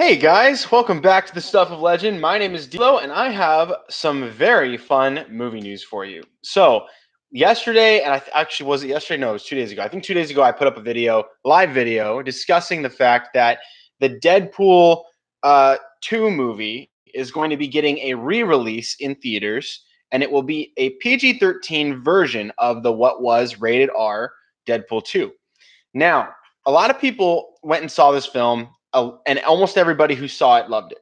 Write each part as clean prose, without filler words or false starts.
Hey guys, welcome back to the Stuff of Legend. My name is D'Lo, and I have some very fun movie news for you. So, yesterday, and actually was it yesterday? No, it was 2 days ago. I think 2 days ago I put up a live video, discussing the fact that the Deadpool 2 movie is going to be getting a re-release in theaters, and it will be a PG-13 version of the what was rated R Deadpool 2. Now, a lot of people went and saw this film, and almost everybody who saw it loved it.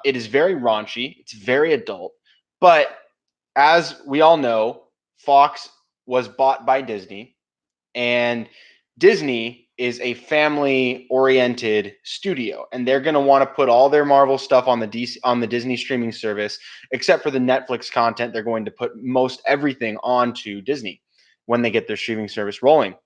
It is very raunchy, it's very adult, but as we all know, Fox was bought by Disney, and Disney is a family-oriented studio, and they're going to want to put all their Marvel stuff on the Disney streaming service, except for the Netflix content. They're going to put most everything onto Disney when they get their streaming service rolling.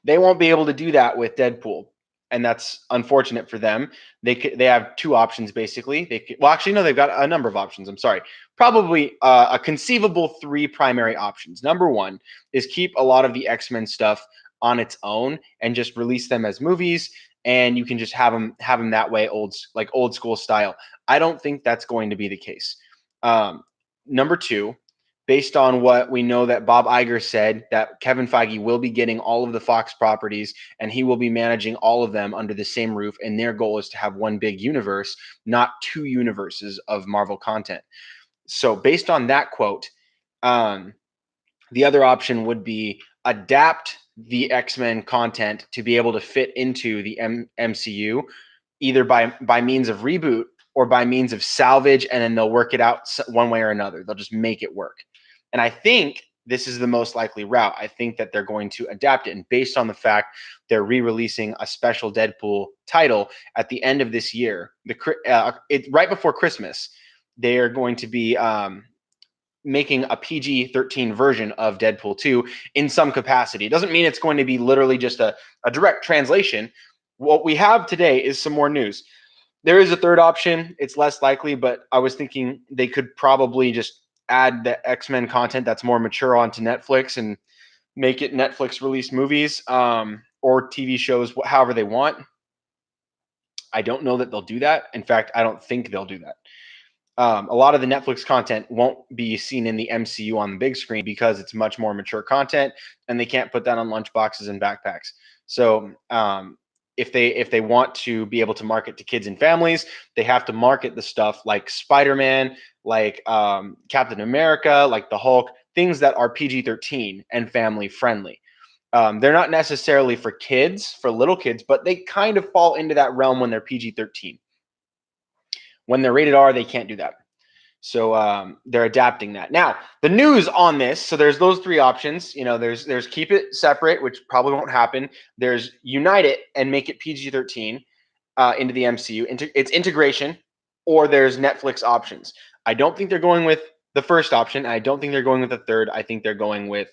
They won't be able to do that with Deadpool, and that's unfortunate for them. They have two options basically. Actually no, they've got a number of options. I'm sorry, probably a conceivable three primary options. Number one is keep a lot of the X-Men stuff on its own and just release them as movies, and you can just have them that way, old school style. I don't think that's going to be the case. Number two, based on what we know that Bob Iger said, that Kevin Feige will be getting all of the Fox properties and he will be managing all of them under the same roof. And their goal is to have one big universe, not two universes of Marvel content. So based on that quote, the other option would be adapt the X-Men content to be able to fit into the MCU, either by means of reboot or by means of salvage, and then they'll work it out one way or another. They'll just make it work. And I think this is the most likely route. I think that they're going to adapt it. And based on the fact they're re-releasing a special Deadpool title at the end of this year, right before Christmas, they are going to be making a PG-13 version of Deadpool 2 in some capacity. It doesn't mean it's going to be literally just a direct translation. What we have today is some more news. There is a third option. It's less likely, but I was thinking they could probably just add the X-Men content that's more mature onto Netflix and make it Netflix released movies, or TV shows, however they want. I don't know that they'll do that. In fact, I don't think they'll do that. A lot of the Netflix content won't be seen in the MCU on the big screen because it's much more mature content, and they can't put that on lunchboxes and backpacks. So if they want to be able to market to kids and families, they have to market the stuff like Spider-Man, like Captain America, like the Hulk, things that are PG-13 and family friendly. They're not necessarily for kids, for little kids, but they kind of fall into that realm when they're PG-13. When they're rated R, they can't do that. So they're adapting that. Now, the news on this, so there's those three options. There's keep it separate, which probably won't happen. There's unite it and make it PG-13 into the MCU. It's integration, or there's Netflix options. I don't think they're going with the first option. I don't think they're going with the third. I think they're going with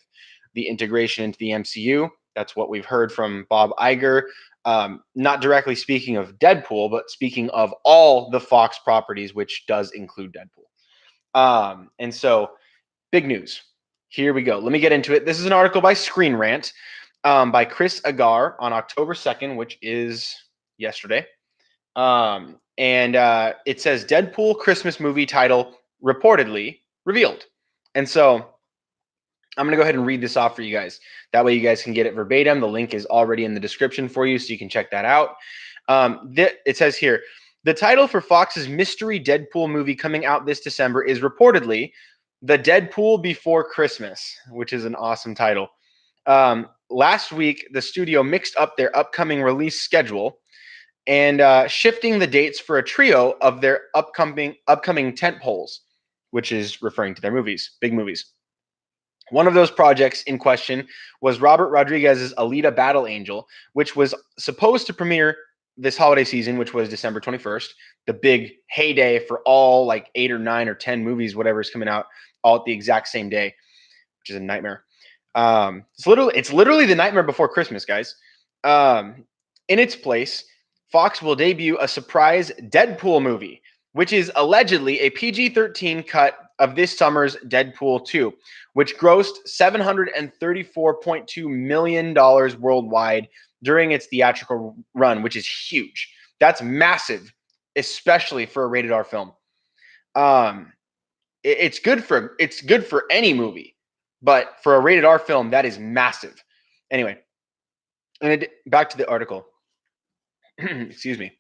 the integration into the MCU. That's what we've heard from Bob Iger. Not directly speaking of Deadpool, but speaking of all the Fox properties, which does include Deadpool. And so, big news. Here we go. Let me get into it. This is an article by Screen Rant, by Chris Agar on October 2nd, which is yesterday. And it says Deadpool Christmas movie title reportedly revealed. And so I'm going to go ahead and read this off for you guys. That way you guys can get it verbatim. The link is already in the description for you, so you can check that out. It says here, the title for Fox's mystery Deadpool movie coming out this December is reportedly The Deadpool Before Christmas, which is an awesome title. Last week, the studio mixed up their upcoming release schedule and shifting the dates for a trio of their upcoming tentpoles, which is referring to their movies, big movies. One of those projects in question was Robert Rodriguez's Alita Battle Angel, which was supposed to premiere this holiday season, which was December 21st, the big heyday for all like 8 or 9 or 10 movies, whatever is coming out, all at the exact same day, which is a nightmare. It's literally the nightmare before Christmas, guys. In its place, Fox will debut a surprise Deadpool movie, which is allegedly a PG-13 cut of this summer's Deadpool 2, which grossed $734.2 million worldwide during its theatrical run, which is huge. That's massive, especially for a rated R film. It's good for any movie, but for a rated R film, that is massive. Anyway, and back to the article. Excuse me.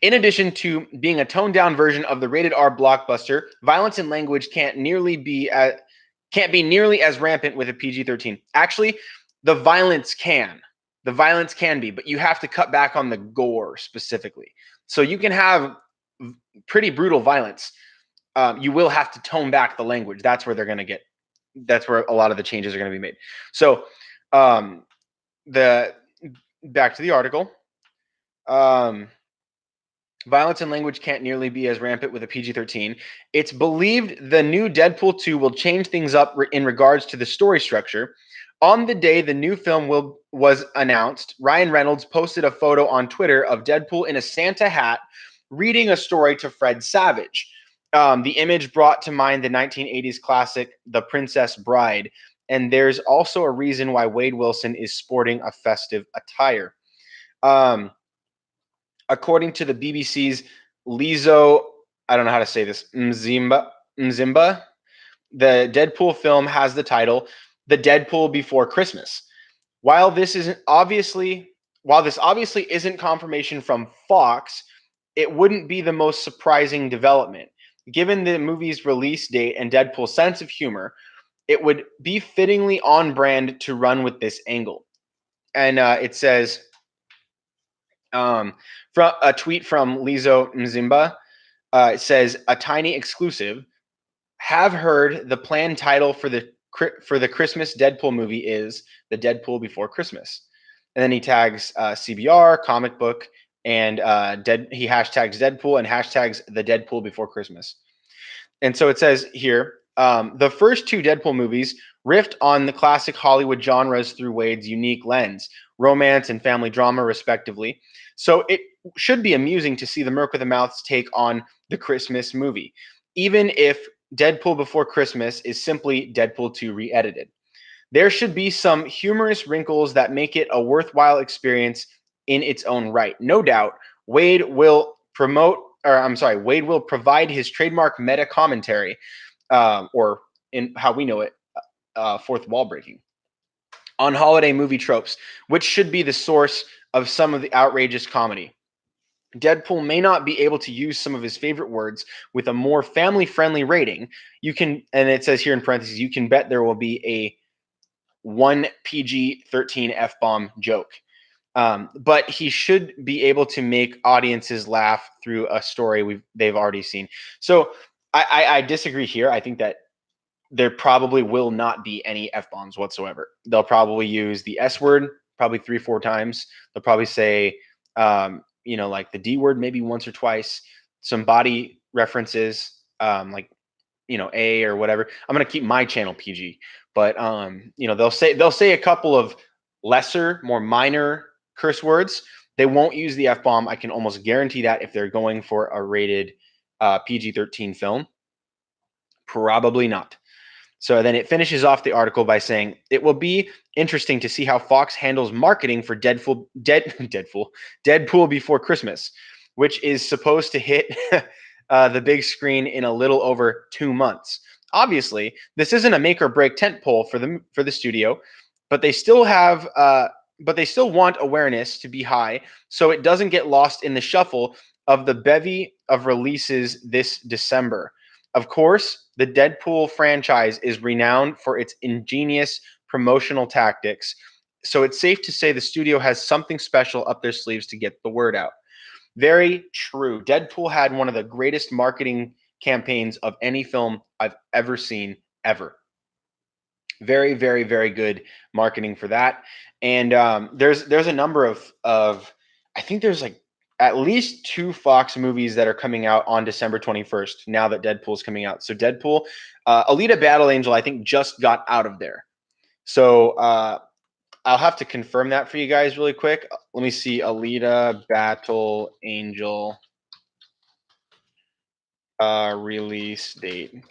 In addition to being a toned down version of the rated R blockbuster, violence and language can't be nearly as rampant with a PG-13. Actually, the violence can. The violence can be, but you have to cut back on the gore specifically. So you can have pretty brutal violence. You will have to tone back the language. That's where that's where a lot of the changes are going to be made. So the back to the article. Violence and language can't nearly be as rampant with a PG-13. It's believed the new Deadpool 2 will change things up in regards to the story structure. On the day the new film was announced, Ryan Reynolds posted a photo on Twitter of Deadpool in a Santa hat reading a story to Fred Savage. The image brought to mind the 1980s classic The Princess Bride, and there's also a reason why Wade Wilson is sporting a festive attire. According to the BBC's Lizo, I don't know how to say this, Mzimba, the Deadpool film has the title The Deadpool Before Christmas. While this obviously isn't confirmation from Fox, it wouldn't be the most surprising development. Given the movie's release date and Deadpool's sense of humor, it would be fittingly on brand to run with this angle. And it says, from a tweet from Lizo Mzimba, it says, a tiny exclusive. Have heard the planned title for the Christmas Deadpool movie is The Deadpool Before Christmas. And then he tags CBR, comic book, and he hashtags Deadpool and hashtags The Deadpool Before Christmas. And so it says here, the first two Deadpool movies riffed on the classic Hollywood genres through Wade's unique lens, romance and family drama, respectively. So it should be amusing to see the Merc with a Mouth's take on the Christmas movie, even if Deadpool Before Christmas is simply Deadpool 2 re-edited. There should be some humorous wrinkles that make it a worthwhile experience in its own right. No doubt, Wade will provide his trademark meta commentary, or in how we know it, fourth wall breaking, on holiday movie tropes, which should be the source of some of the outrageous comedy. Deadpool may not be able to use some of his favorite words with a more family-friendly rating. And it says here in parentheses, you can bet there will be a one PG-13 F-bomb joke. But he should be able to make audiences laugh through a story they've already seen. So I disagree here. I think that there probably will not be any F-bombs whatsoever. They'll probably use the S word probably 3-4 times. They'll probably say, like the D word maybe once or twice. Some body references, like, A or whatever. I'm going to keep my channel PG, but they'll say a couple of lesser, more minor curse words. They won't use the F-bomb. I can almost guarantee that if they're going for a rated PG-13 film. Probably not. So then it finishes off the article by saying, it will be interesting to see how Fox handles marketing for Deadpool Before Christmas, which is supposed to hit the big screen in a little over 2 months. Obviously, this isn't a make or break tentpole for the studio, but they still want awareness to be high, so it doesn't get lost in the shuffle of the bevy of releases this December. Of course, the Deadpool franchise is renowned for its ingenious promotional tactics, so it's safe to say the studio has something special up their sleeves to get the word out. Very true. Deadpool had one of the greatest marketing campaigns of any film I've ever seen, ever. Very, very, very good marketing for that. And there's a number of I think there's like at least 2 Fox movies that are coming out on December 21st now that Deadpool's coming out. So Deadpool, Alita Battle Angel, I think just got out of there. So I'll have to confirm that for you guys really quick. Let me see. Alita Battle Angel release date.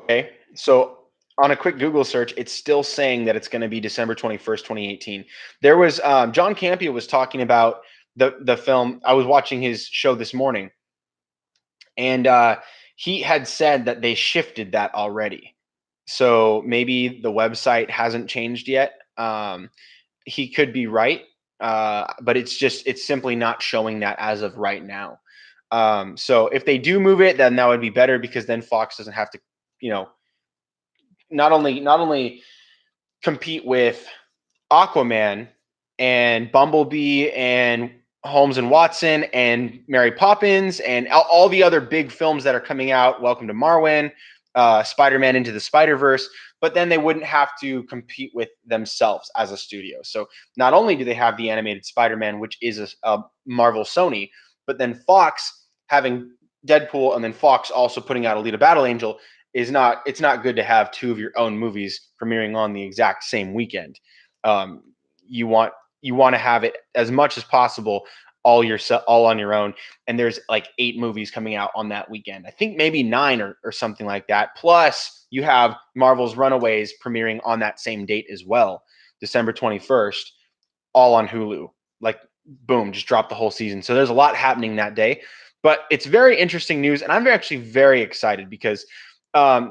Okay, so on a quick Google search, it's still saying that it's going to be December 21st, 2018. There was John Campea was talking about the film. I was watching his show this morning, and he had said that they shifted that already. So maybe the website hasn't changed yet. He could be right, but it's simply not showing that as of right now. So if they do move it, then that would be better because then Fox doesn't have to, you know, not only compete with Aquaman and Bumblebee and Holmes and Watson and Mary Poppins and all the other big films that are coming out. Welcome to Marwen, Spider-Man Into the Spider-Verse. But then they wouldn't have to compete with themselves as a studio. So not only do they have the animated Spider-Man, which is a Marvel Sony, but then Fox having Deadpool and then Fox also putting out Alita Battle Angel it's not good to have two of your own movies premiering on the exact same weekend. Um, you want to have it as much as possible all on your own. And there's like 8 movies coming out on that weekend. I think maybe 9 or something like that. Plus you have Marvel's Runaways premiering on that same date as well, December 21st, all on Hulu. Like boom, just drop the whole season. So there's a lot happening that day. But it's very interesting news, and I'm actually very excited because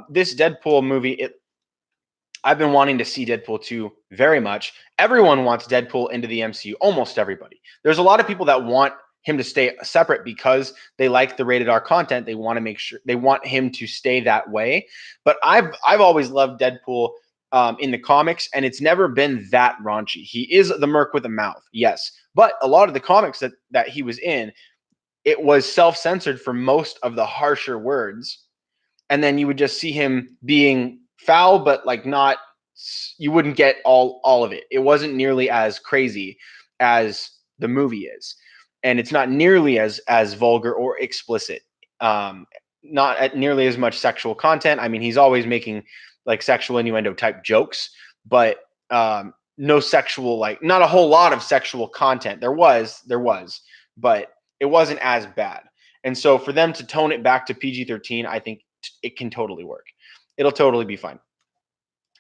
this Deadpool movie, I've been wanting to see Deadpool 2 very much. Everyone wants Deadpool into the MCU, almost everybody. There's a lot of people that want him to stay separate because they like the rated R content. They want to make sure they want him to stay that way. But I've always loved Deadpool in the comics, and it's never been that raunchy. He is the merc with a mouth, yes, but a lot of the comics that he was in, it was self-censored for most of the harsher words, and then you would just see him being foul, but like not, you wouldn't get all of it. It wasn't nearly as crazy as the movie is, and it's not nearly as vulgar or explicit. Not at nearly as much sexual content. I mean, he's always making like sexual innuendo type jokes, but no sexual, like not a whole lot of sexual content. There was, but it wasn't as bad. And so for them to tone it back to PG-13, I think it can totally work. It'll totally be fine.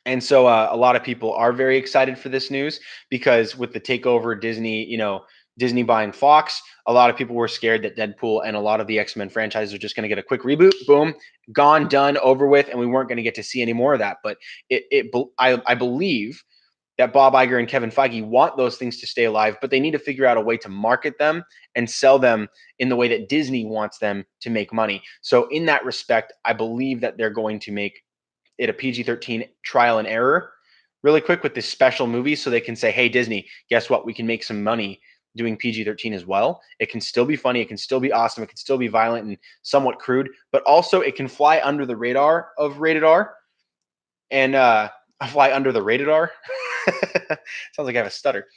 And so a lot of people are very excited for this news because with the takeover, Disney, Disney buying Fox, a lot of people were scared that Deadpool and a lot of the X-Men franchises are just going to get a quick reboot, boom, gone, done, over with, and we weren't going to get to see any more of that. But I believe that Bob Iger and Kevin Feige want those things to stay alive, but they need to figure out a way to market them and sell them in the way that Disney wants them to make money. So in that respect, I believe that they're going to make it a PG-13 trial and error really quick with this special movie so they can say, hey, Disney, guess what? We can make some money doing PG-13 as well. It can still be funny. It can still be awesome. It can still be violent and somewhat crude, but also it can fly under the radar of rated R and fly under the rated R. Sounds like I have a stutter.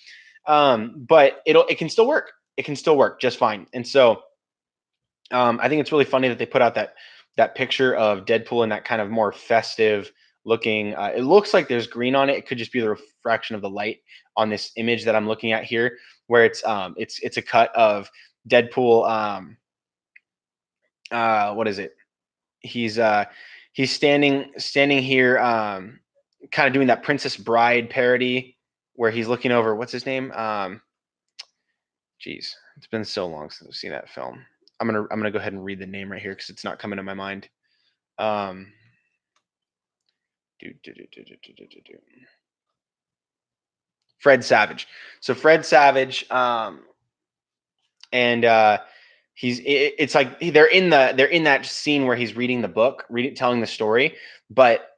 But it can still work. It can still work just fine. And so I think it's really funny that they put out that picture of Deadpool in that kind of more festive looking. It looks like there's green on it. It could just be the refraction of the light on this image that I'm looking at here, where it's a cut of Deadpool. What is it? He's standing here, kind of doing that Princess Bride parody where he's looking over. What's his name? Geez, it's been so long since I've seen that film. I'm gonna go ahead and read the name right here because it's not coming to my mind. Fred Savage. So Fred Savage, and it's like they're in that scene where he's reading the book, telling the story, but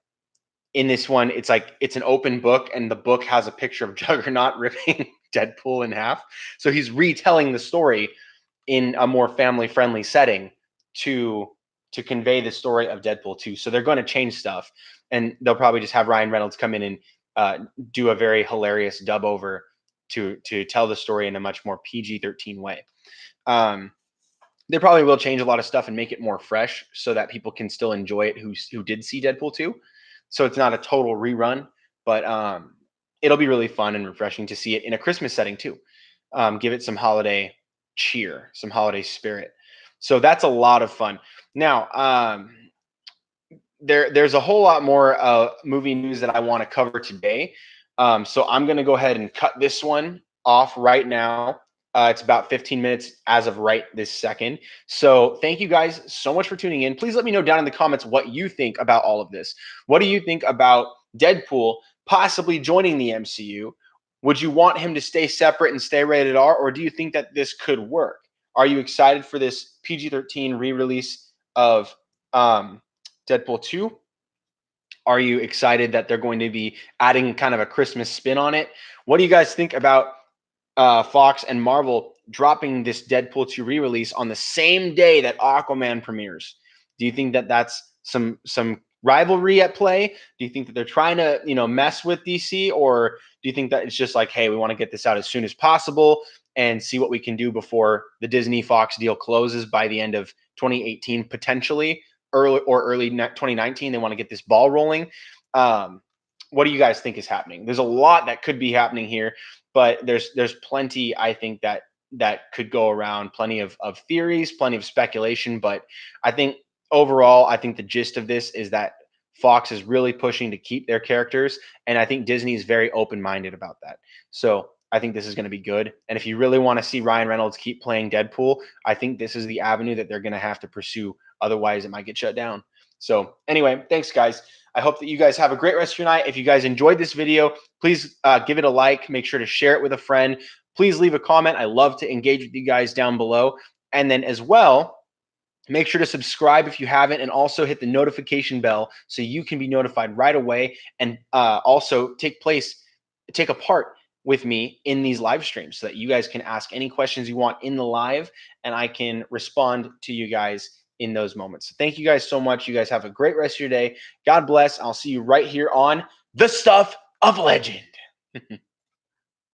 in this one, it's like it's an open book, and the book has a picture of Juggernaut ripping Deadpool in half. So he's retelling the story in a more family-friendly setting to convey the story of Deadpool 2. So they're going to change stuff, and they'll probably just have Ryan Reynolds come in and do a very hilarious dub over to tell the story in a much more PG-13 way. They probably will change a lot of stuff and make it more fresh so that people can still enjoy it who did see Deadpool 2. So it's not a total rerun, but it'll be really fun and refreshing to see it in a Christmas setting too. Give it some holiday cheer, some holiday spirit. So that's a lot of fun. Now, there's a whole lot more movie news that I want to cover today. So I'm going to go ahead and cut this one off right now. It's about 15 minutes as of right this second. So thank you guys so much for tuning in. Please let me know down in the comments what you think about all of this. What do you think about Deadpool possibly joining the MCU? Would you want him to stay separate and stay rated R, or do you think that this could work? Are you excited for this PG-13 re-release of Deadpool 2? Are you excited that they're going to be adding kind of a Christmas spin on it? What do you guys think about Fox and Marvel dropping this Deadpool 2 re-release on the same day that Aquaman premieres? Do you think that that's some rivalry at play? Do you think that they're trying to, mess with DC, or do you think that it's just like, hey, we want to get this out as soon as possible and see what we can do before the Disney Fox deal closes by the end of 2018 potentially? Early 2019, they want to get this ball rolling. What do you guys think is happening? There's a lot that could be happening here, but there's plenty, I think, that could go around. Plenty of theories, plenty of speculation, but I think overall, I think the gist of this is that Fox is really pushing to keep their characters, and I think Disney is very open-minded about that. So I think this is going to be good. And if you really want to see Ryan Reynolds keep playing Deadpool, I think this is the avenue that they're going to have to pursue. Otherwise, it might get shut down. So anyway, thanks, guys. I hope that you guys have a great rest of your night. If you guys enjoyed this video, please give it a like. Make sure to share it with a friend. Please leave a comment. I love to engage with you guys down below. And then as well, make sure to subscribe if you haven't, and also hit the notification bell so you can be notified right away, and also take a part with me in these live streams so that you guys can ask any questions you want in the live, and I can respond to you guys in those moments. So thank you guys so much. You guys have a great rest of your day. God bless. I'll see you right here on The Stuff of Legend.